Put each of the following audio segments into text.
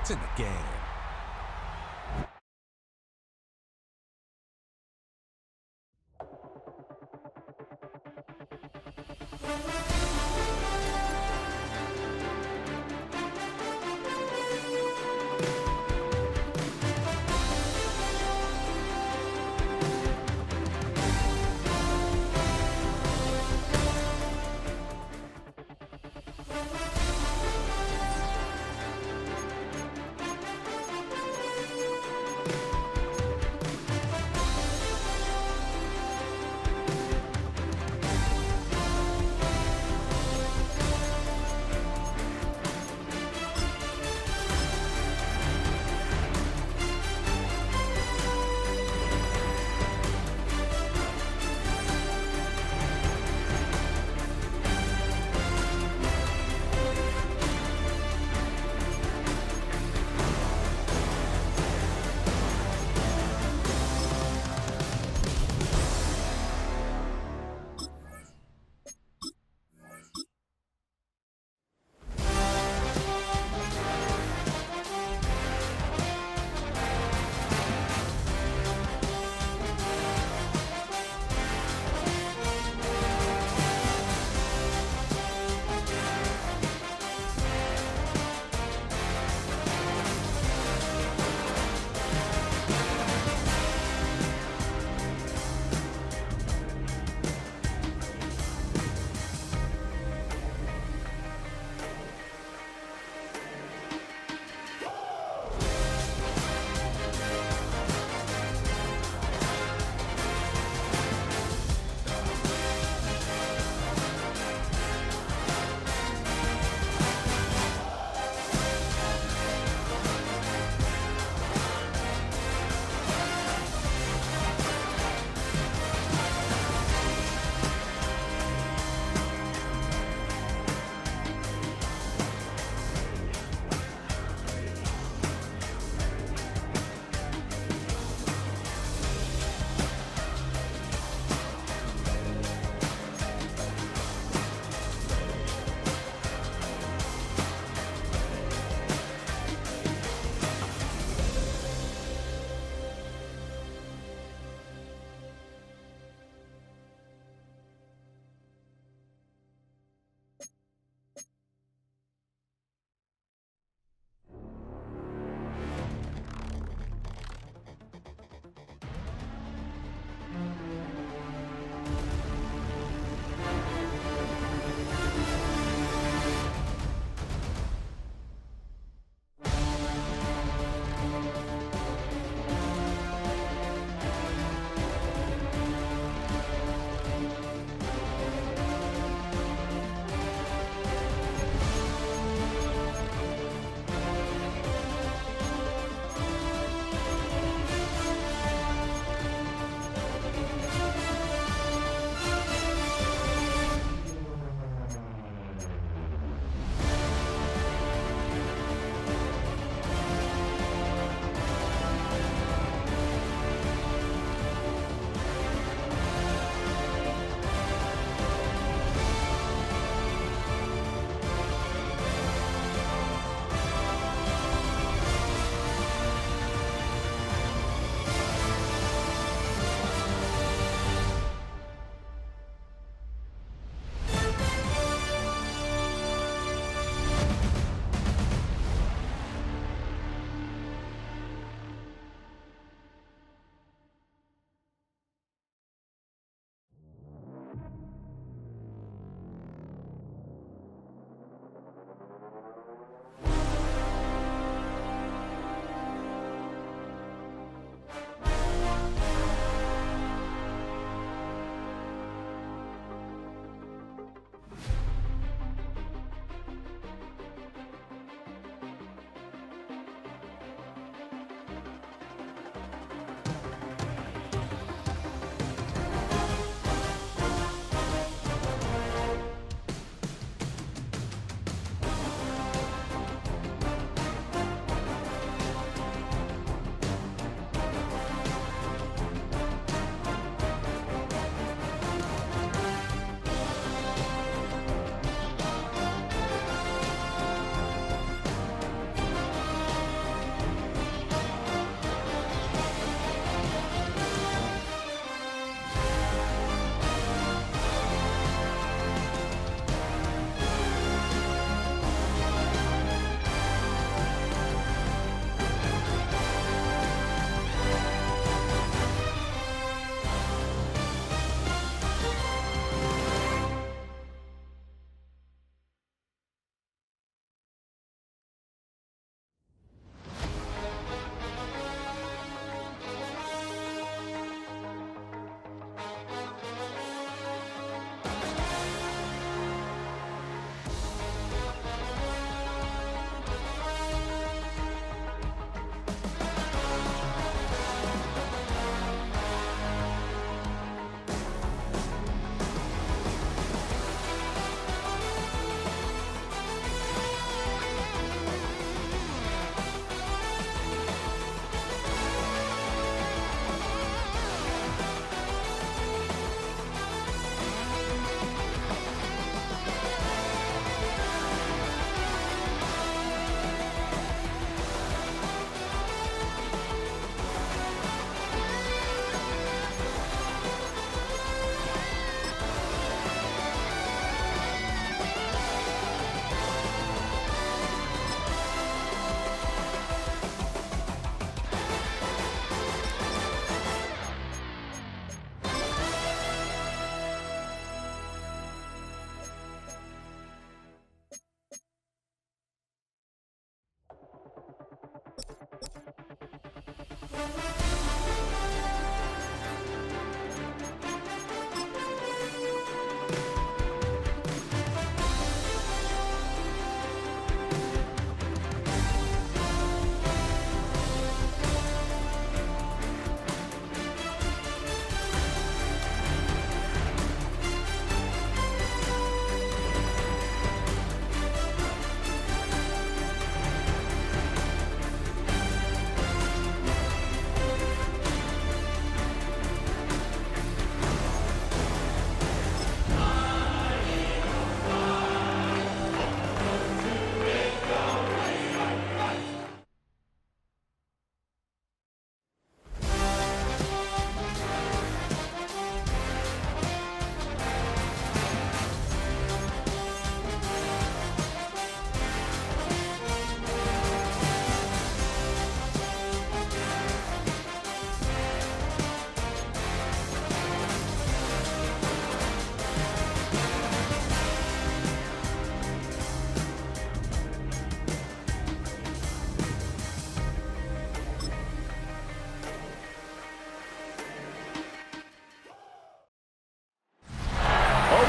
points in the game.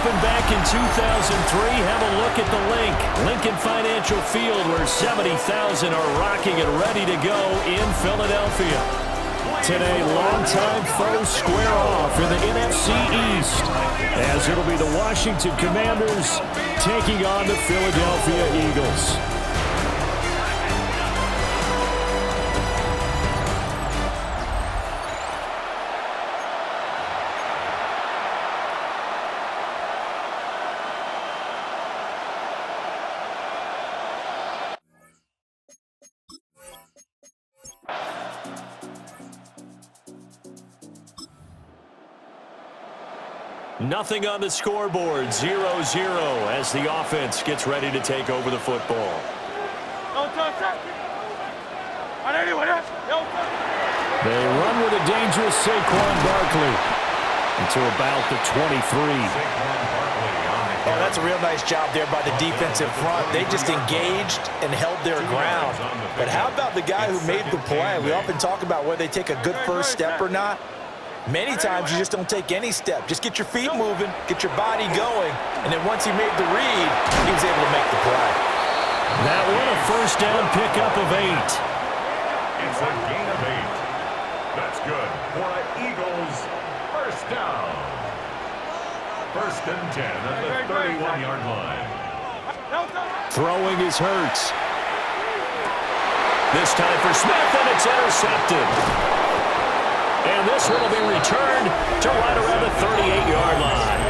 opened back in 2003. Have a look at the link. Lincoln Financial Field, where 70,000 are rocking and ready to go in Philadelphia. Today, longtime foes square off in the NFC East, as it'll be the Washington Commanders taking on the Philadelphia Eagles. Nothing on the scoreboard, 0-0 as the offense gets ready to take over the football. They run with a dangerous Saquon Barkley into about the 23. Oh, that's a real nice job there by the defensive front. They just engaged and held their ground. But how about the guy who made the play? We often talk about whether they take a good first step or not. Many times you just don't take any step. Just get your feet moving, get your body going, and then once he made the read, he was able to make the play. That one a first down pickup of 8. It's a gain of 8. That's good for an Eagles first down. First and 10 at the 31-yard line. Throwing is Hurts. This time for Smith, and it's intercepted. And this one will be returned to right around the 38-yard line.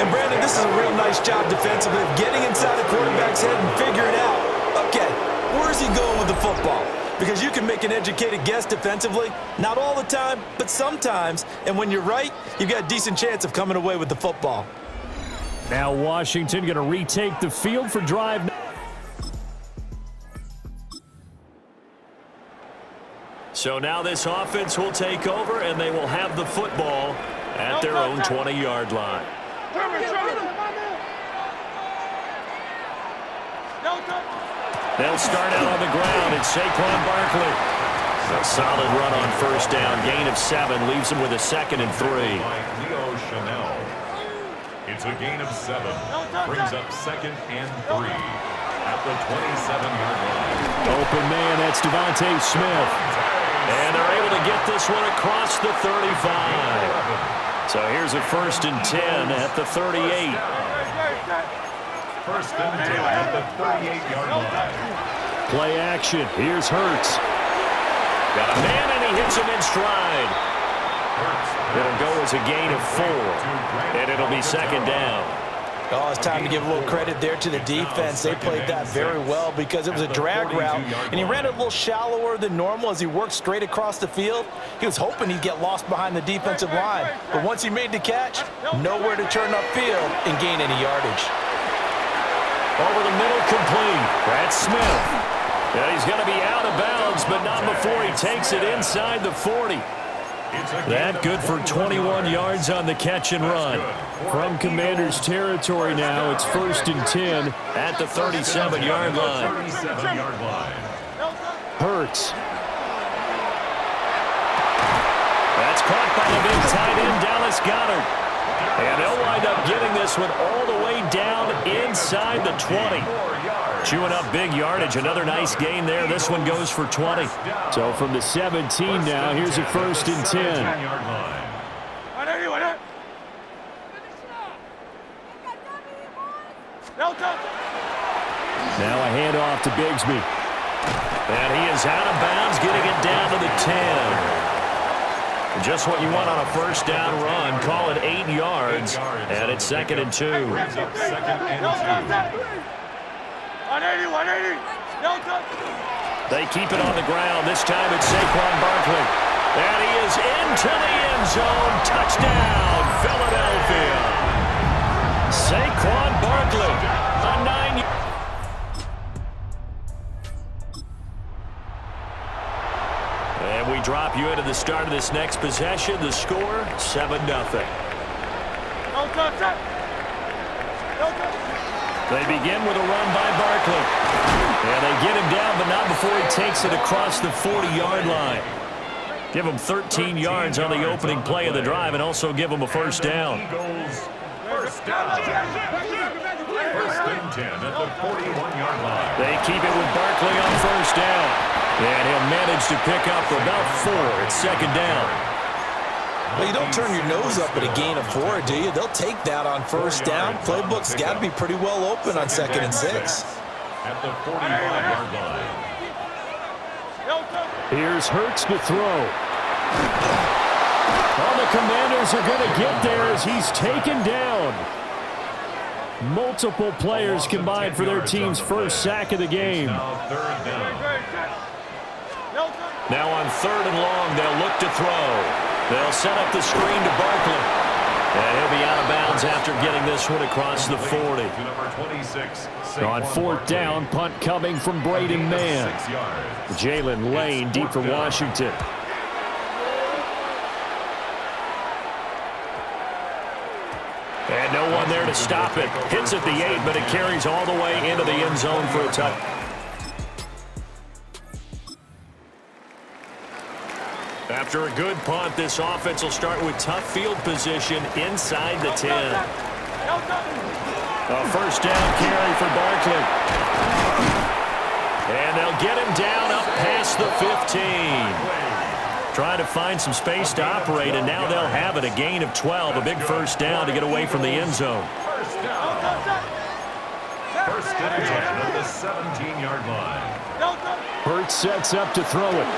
And, Brandon, this is a real nice job defensively of getting inside the quarterback's head and figuring out, okay, where's he going with the football? Because you can make an educated guess defensively. Not all the time, but sometimes. And when you're right, you've got a decent chance of coming away with the football. Now Washington going to retake the field for drive. So now this offense will take over, and they will have the football at their own 20-yard line. They'll start out on the ground. It's Saquon Barkley. A solid run on first down. Gain of 7 leaves him with a 2nd and 3. It's a gain of 7. Brings up 2nd and 3 at the 27-yard line. Open man, that's Devontae Smith. And they're able to get this one across the 35. So here's a first and 10 at the 38. First and 10 at the 38-yard line. Play action. Here's Hurts. Got a man, and he hits him in stride. It'll go as a gain of 4, and it'll be 2nd down. Oh, it's time to give a little credit there to the defense. They played that very well because it was a drag route, and he ran it a little shallower than normal as he worked straight across the field. He was hoping he'd get lost behind the defensive line, but once he made the catch, nowhere to turn upfield and gain any yardage. Over the middle, complete. That's Smith. And he's going to be out of bounds, but not before he takes it inside the 40. That good for 21 yards on the catch and run. From Commanders territory now, it's first and 10 at the 37-yard line. Hurts. That's caught by the big tight end, Dallas Goedert. And they'll wind up getting this one all the way down inside the 20. Chewing up big yardage. Another nice gain there. This one goes for 20. So from the 17 now, here's a first and 10. Now a handoff to Bigsby. And he is out of bounds, getting it down to the 10. Just what you want on a first down run. Call it 8 yards. And it's 2nd and 2. 180. They keep it on the ground. This time it's Saquon Barkley. And he is into the end zone. Touchdown, Philadelphia. Saquon Barkley, a 9. And we drop you into the start of this next possession. The score, 7-0. They begin with a run by Barkley. And they get him down, but not before he takes it across the 40-yard line. Give him 13 yards on the opening play of the drive and also give him a first down. down. First and 10 at the 41-yard line. They keep it with Barkley on first down. And he'll manage to pick up about 4. It's second down. Well, you don't turn your nose up at a gain of 4, do you? They'll take that on first down. Playbook's got to be pretty well open on 2nd and 6. At the 45-yard line. Here's Hurts to throw. All the Commanders are going to get there as he's taken down. Multiple players combined for their team's first sack of the game. Now on 3rd and long, they'll look to throw. They'll set up the screen to Barkley. And he'll be out of bounds after getting this one across the 40. On 4th down, punt coming from Braden Mann. Jalen Lane deep for Washington. And no one there to stop it. Hits at the 8, but it carries all the way into the end zone for a touchdown. After a good punt, this offense will start with tough field position inside the 10. A first down carry for Barkley. And they'll get him down up past the 15. Trying to find some space to operate, and now they'll have it. A gain of 12, a big first down to get away from the end zone. First down. First and 10 at the 17-yard line. Hurts sets up to throw it.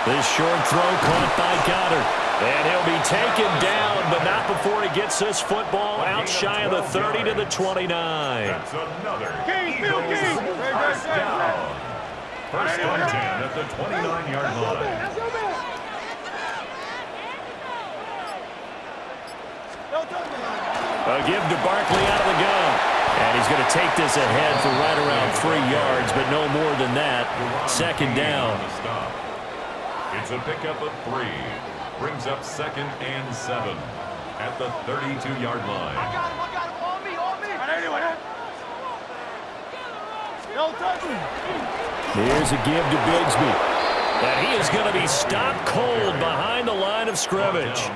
This short throw caught by Goddard. And he'll be taken down, but not before he gets this football out shy of the 30 to the 29. That's another Eagles first down. First and 10 at the 29-yard line. A give to Barkley out of the gun. And he's going to take this ahead for right around 3 yards, but no more than that. Second down. It's a pickup of 3. Brings up 2nd and 7 at the 32-yard line. I got him. On me. Here's a give to Bigsby. And he is going to be stopped cold behind the line of scrimmage.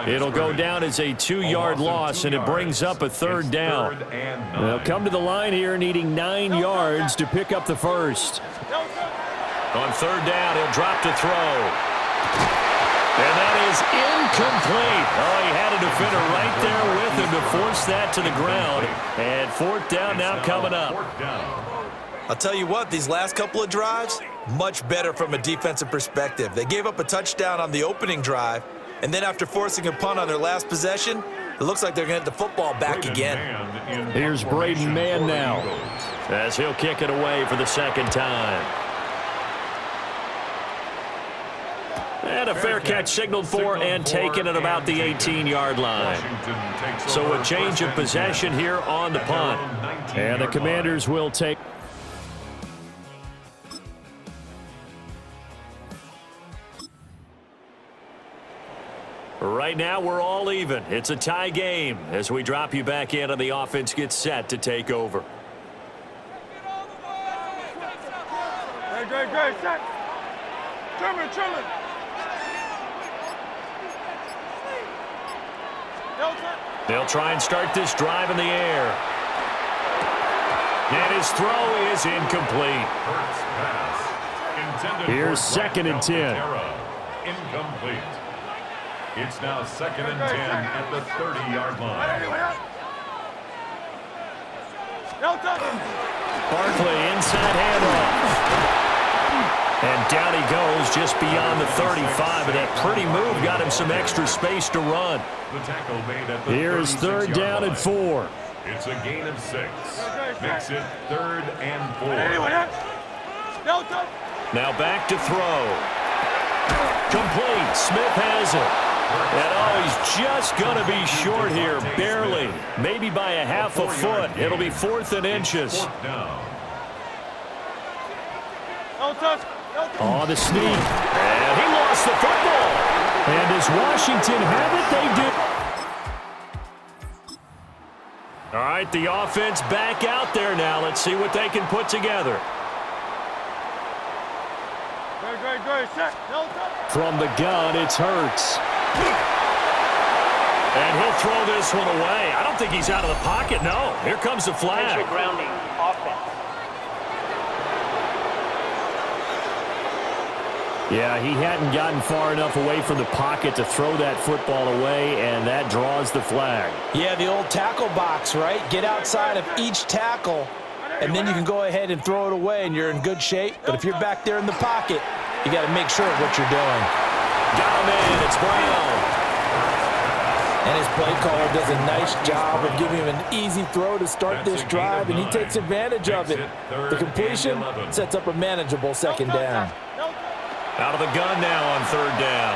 It'll go down as a 2-yard loss, and it brings up a 3rd down. They'll come to the line here needing 9 yards to pick up the first. On 3rd down, he'll drop to throw. And that is incomplete. Oh, he had a defender right there with him to force that to the ground. And 4th down now coming up. I'll tell you what, these last couple of drives, much better from a defensive perspective. They gave up a touchdown on the opening drive, and then after forcing a punt on their last possession, it looks like they're going to get the football back again. Here's Braden Mann now, as he'll kick it away for the 2nd time. And a fair catch signaled for and taken at about the 18-yard line. So a change of possession here on the punt. And the Commanders will take. Right now, we're all even. It's a tie game as we drop you back in and the offense gets set to take over. Great. Set. Truman. They'll try and start this drive in the air. And his throw is incomplete. Here's 2nd and 10. Incomplete. It's now 2nd and 10 at the 30-yard line. Barkley inside handoff. And down he goes just beyond the 35, but that pretty move got him some extra space to run. The tackle made at the Here's 3rd down and 4. It's a gain of 6. Makes it 3rd and 4. Now back to throw. Complete. Smith has it. And he's just going to be short here, barely. Maybe by a half a foot. It'll be 4th and inches. On the sneak. And he lost the football. And does Washington have it? They do. All right, the offense back out there now. Let's see what they can put together. From the gun, it's Hurts. And he'll throw this one away. I don't think he's out of the pocket, no. Here comes the flag. Grounding, offense. Yeah, he hadn't gotten far enough away from the pocket to throw that football away, and that draws the flag. Yeah, the old tackle box, right? Get outside of each tackle, and then you can go ahead and throw it away, and you're in good shape. But if you're back there in the pocket, you got to make sure of what you're doing. Got him in. It's Brown. And his play caller does a nice job of giving him an easy throw to start this drive, and he takes advantage of it. The completion sets up a manageable second down. Out of the gun now on third down.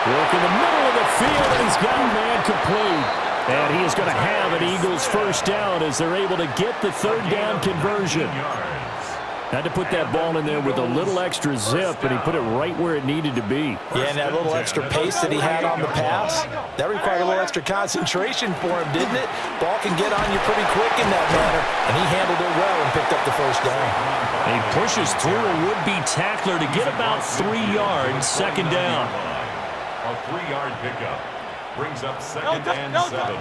Work in the middle of the field, and he's got a man complete. And he is going to have an Eagles first down as they're able to get the third down conversion. Had to put that ball in there with a little extra zip, and he put it right where it needed to be. Yeah, and that little extra pace that he had on the pass, that required a little extra concentration for him, didn't it? Ball can get on you pretty quick in that manner, and he handled it well and picked up the first down. He pushes through a would-be tackler to get about 3 yards, second down. A 3-yard pickup brings up second and 7.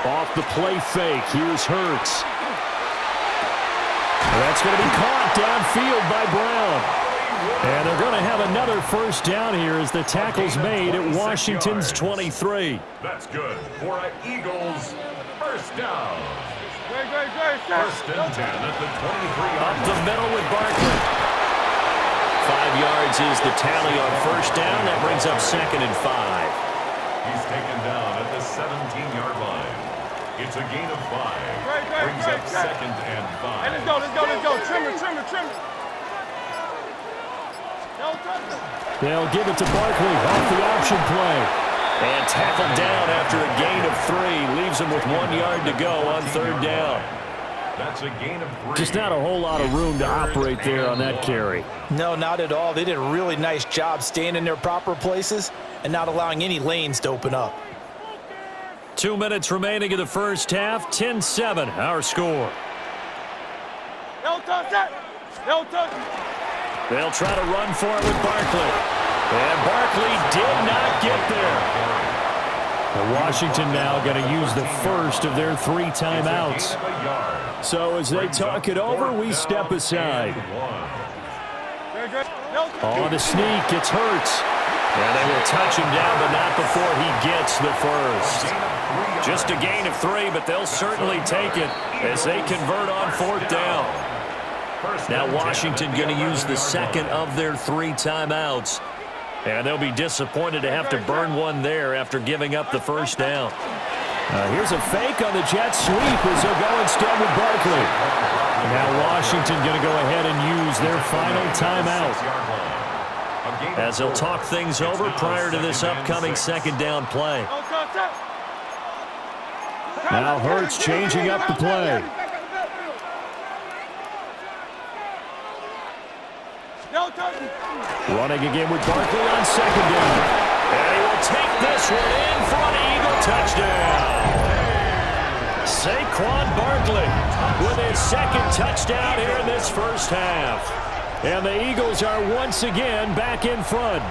Off the play fake, here's Hurts. That's going to be caught downfield by Brown. And they're going to have another first down here as the tackle's made at Washington's 23. That's good for an Eagles first down. Great. First and 10 at the 23-yard Up the middle with Barkley. 5 yards is the tally on first down. That brings up second and 5. He's taken down at the 17-yard line. It's a gain of 5. Brings up second and 5. Hey, let's go. Trim it. They'll give it to Barkley off the option play. And tackled down after a gain of 3. Leaves him with 1 yard to go on third down. That's a gain of 3. Just not a whole lot of room to operate there on that carry. No, not at all. They did a really nice job staying in their proper places and not allowing any lanes to open up. 2 minutes remaining in the first half. 10-7, our score. No touch that. They'll try to run for it with Barkley. And Barkley did not get there. Washington now going to use the first of their 3 timeouts. So as they talk it over, we step aside. On the sneak, it's Hurts. And they will touch him down, but not before he gets the first. Just a gain of 3, but they'll certainly take it as they convert on fourth down. Now Washington going to use the second of their 3 timeouts. And they'll be disappointed to have to burn one there after giving up the first down. Here's a fake on the jet sweep as they'll go instead with Barkley. Now Washington going to go ahead and use their final timeout, as they'll talk things over prior to this upcoming second down play. Now Hurts changing up the play. Running again with Barkley on second down. And he will take this one in for an Eagle touchdown. Saquon Barkley with his second touchdown here in this first half. And the Eagles are once again back in front.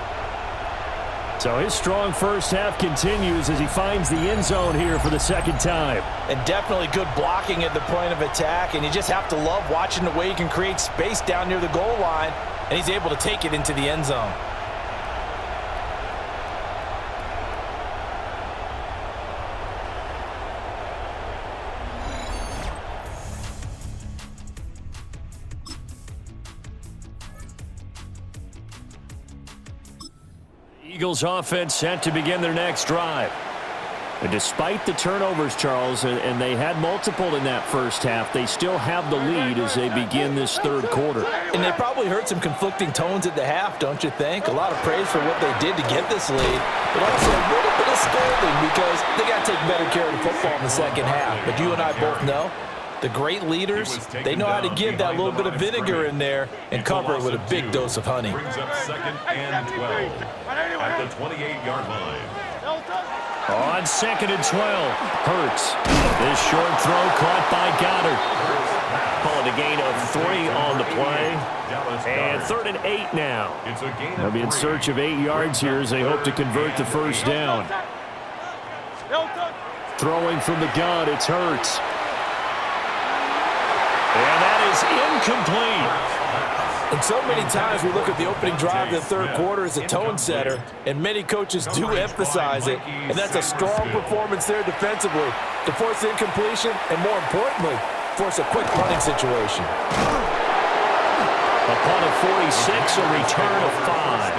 So his strong first half continues as he finds the end zone here for the second time. And definitely good blocking at the point of attack, and you just have to love watching the way he can create space down near the goal line, and he's able to take it into the end zone. Eagles offense set to begin their next drive. And despite the turnovers, Charles, and they had multiple in that first half, they still have the lead as they begin this third quarter. And they probably heard some conflicting tones at the half, don't you think? A lot of praise for what they did to get this lead, but also a little bit of scolding because they got to take better care of the football in the second half. But you and I both know the great leaders, they know how to give that little bit of vinegar in there and cover it with a big dose of honey. Brings up second and 12 at the 28-yard line. On second and 12, Hurts. This short throw caught by Goddard. Call it a gain of 3 on the play. And third and 8 now. They'll be in search of 8 yards here as they hope to convert the first down. Throwing from the gun, it's Hurts. And that is incomplete. And so many times we look at the opening drive of the third quarter as a tone setter, and many coaches do emphasize it. And that's a strong performance there defensively to force incompletion and, more importantly, force a quick punting situation. A punt of 46, a return of 5.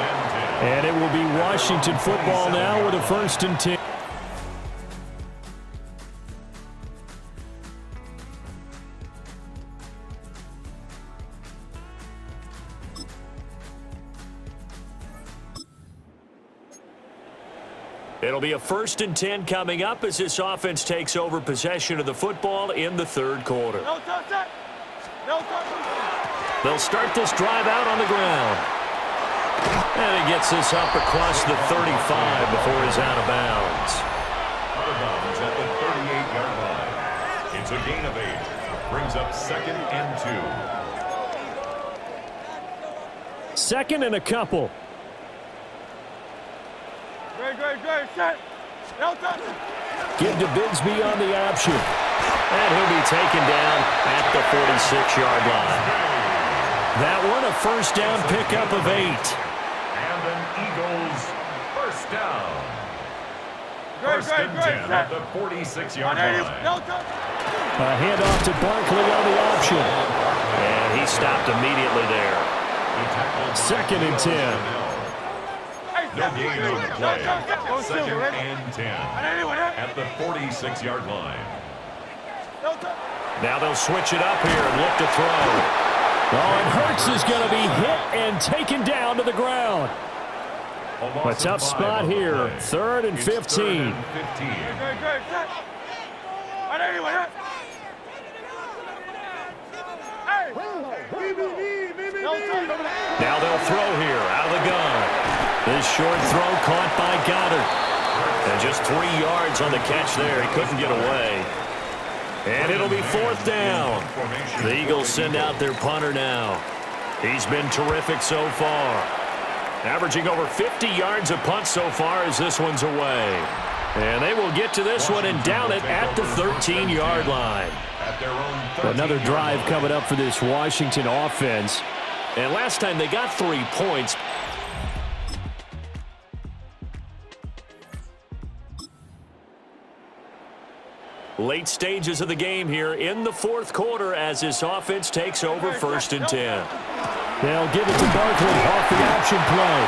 And it will be Washington football now with a 1st and 10. It'll be a 1st and 10 coming up as this offense takes over possession of the football in the third quarter. No contact. No contact. They'll start this drive out on the ground. And he gets this up across the 35 before he's out of bounds. Out of bounds at the 38-yard line. It's a gain of 8. Brings up 2nd and 2. 2nd and a couple. Great, set. No contact. Give to Bigsby on the option. And he'll be taken down at the 46-yard line. That one a 1st down pickup of 8. And an Eagles 1st down. Great, 1st and 10 set. at the 46-yard line. No contact. A handoff to Barkley on the option. And he stopped immediately there. 2nd and 10. No gain on the play. 2nd and 10 at the 46-yard line. Now they'll switch it up here and look to throw. Oh, and Hurts is going to be hit and taken down to the ground. A tough spot here. 3rd and 15. Now they'll throw here out of the gun. This short throw caught by Goddard. And just 3 yards on the catch there. He couldn't get away. And it'll be 4th down. The Eagles send out their punter now. He's been terrific so far. Averaging over 50 yards a punt so far as this one's away. And they will get to this one and down it at the 13-yard line. Another drive coming up for this Washington offense. And last time they got 3 points. Late stages of the game here in the 4th quarter as this offense takes over 1st and 10. They'll give it to Barkley off the option play.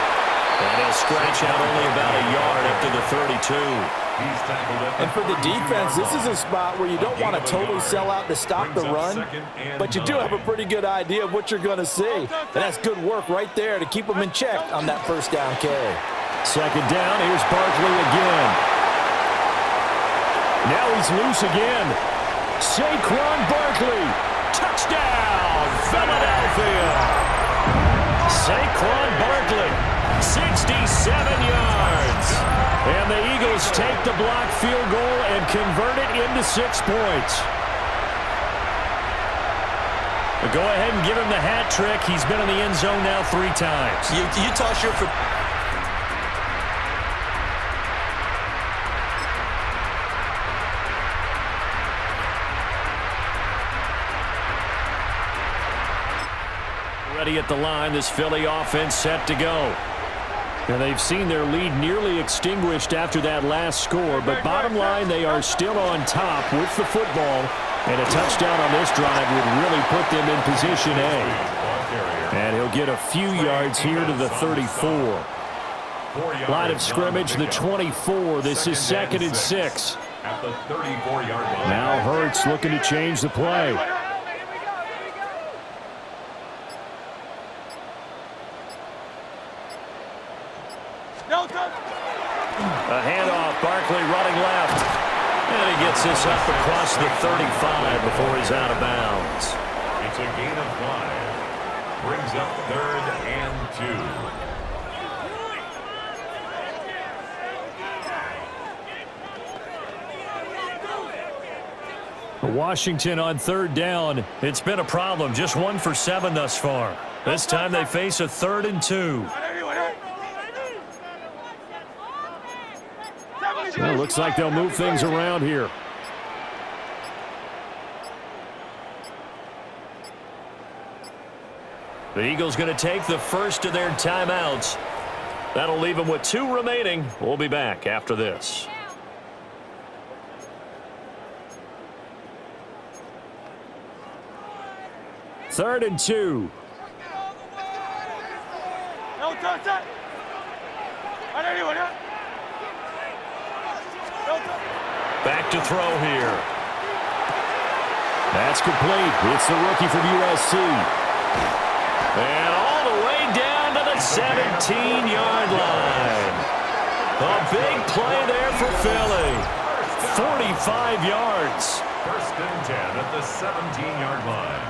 And he'll scratch out only about a yard up to the 32. And for the defense, this is a spot where you don't want to totally sell out to stop the run, but you do have a pretty good idea of what you're going to see. And that's good work right there to keep them in check on that 1st down carry. 2nd down, here's Barkley again. Now he's loose again. Saquon Barkley. Touchdown, Philadelphia. Saquon Barkley, 67 yards. And the Eagles take the block field goal and convert it into 6 points. Go ahead and give him the hat trick. He's been in the end zone now 3 times. You toss your... Ready at the line, this Philly offense set to go. And they've seen their lead nearly extinguished after that last score, but bottom line, they are still on top with the football, and a touchdown on this drive would really put them in position A. And he'll get a few yards here to the 34. Line of scrimmage, the 24. This is 2nd and 6. At the 34-yard line. Now Hurts looking to change the play. A handoff, Barkley running left. And he gets this up across the 35 before he's out of bounds. It's a gain of 5. Brings up 3rd and 2. Washington on 3rd down. It's been a problem. Just 1 for 7 thus far. This time they face a 3rd and 2. Well, Looks like they'll move things around here. The Eagles going to take the first of their timeouts. That'll leave them with 2 remaining. We'll be back after this. Third and 2. No touch it. Back to throw here. That's complete. It's the rookie from USC. And all the way down to the 17-yard line. A big play there for Philly. 45 yards. First and 10 at the 17-yard line.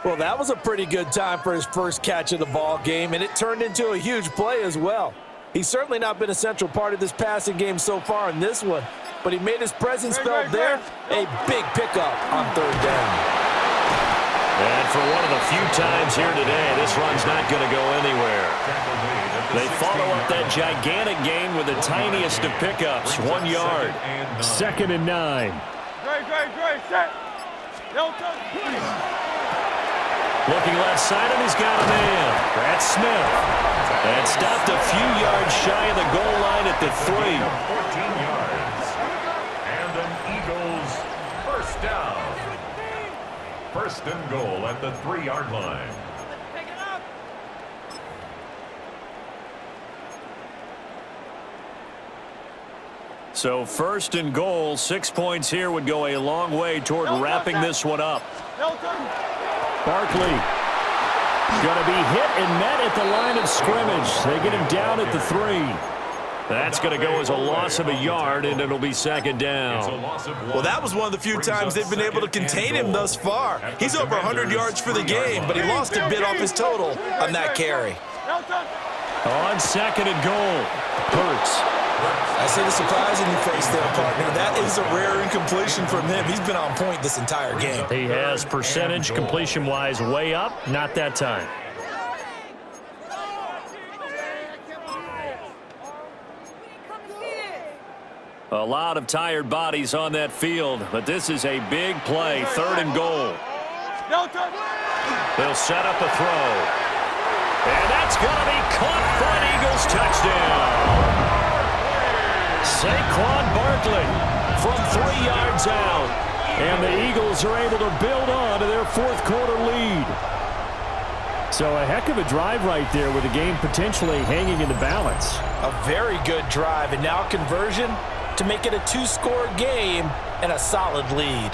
Well, that was a pretty good time for his first catch of the ball game, and it turned into a huge play as well. He's certainly not been a central part of this passing game so far in this one, but he made his presence felt there. A big pickup on third down. And for one of the few times here today, this run's not going to go anywhere. They follow up that gigantic gain with the tiniest of pickups, 1 yard. Second and 9. Great, set. No touch. Looking left side, and he's got a man. That's Smith. And stopped a few yards shy of the goal line at the 3. 14 yards. And an Eagles first down. First and goal at the 3-yard line. So first and goal, 6 points here would go a long way toward wrapping this one up. Barkley going to be hit and met at the line of scrimmage. They get him down at the 3. That's going to go as a loss of a yard, and it'll be second down. Well, that was one of the few times they've been able to contain him thus far. He's over 100 yards for the game, but he lost a bit off his total on that carry. On second and goal, Hurts. I see the surprise in your face there, partner. That is a rare incompletion from him. He's been on point this entire game. He has percentage completion-wise way up, not that time. A lot of tired bodies on that field, but this is a big play, third and goal. They'll set up a throw. And that's going to be caught for an Eagles touchdown. Saquon Barkley from 3 yards out. And the Eagles are able to build on to their fourth quarter lead. So a heck of a drive right there with the game potentially hanging in the balance. A very good drive, and now conversion to make it a 2-score game and a solid lead.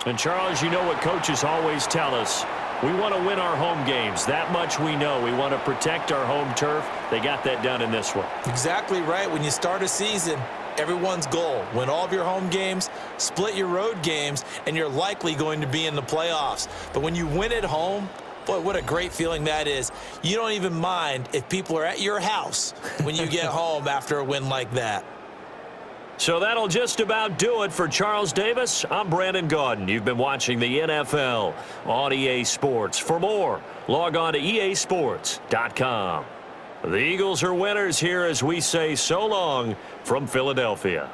And Charles, you know what coaches always tell us. We want to win our home games. That much we know. We want to protect our home turf. They got that done in this one. Exactly right. When you start a season, everyone's goal, win all of your home games, split your road games, and you're likely going to be in the playoffs. But when you win at home, boy, what a great feeling that is. You don't even mind if people are at your house when you get home after a win like that. So that'll just about do it for Charles Davis. I'm Brandon Gaudin. You've been watching the NFL on EA Sports. For more, log on to easports.com. The Eagles are winners here as we say so long from Philadelphia.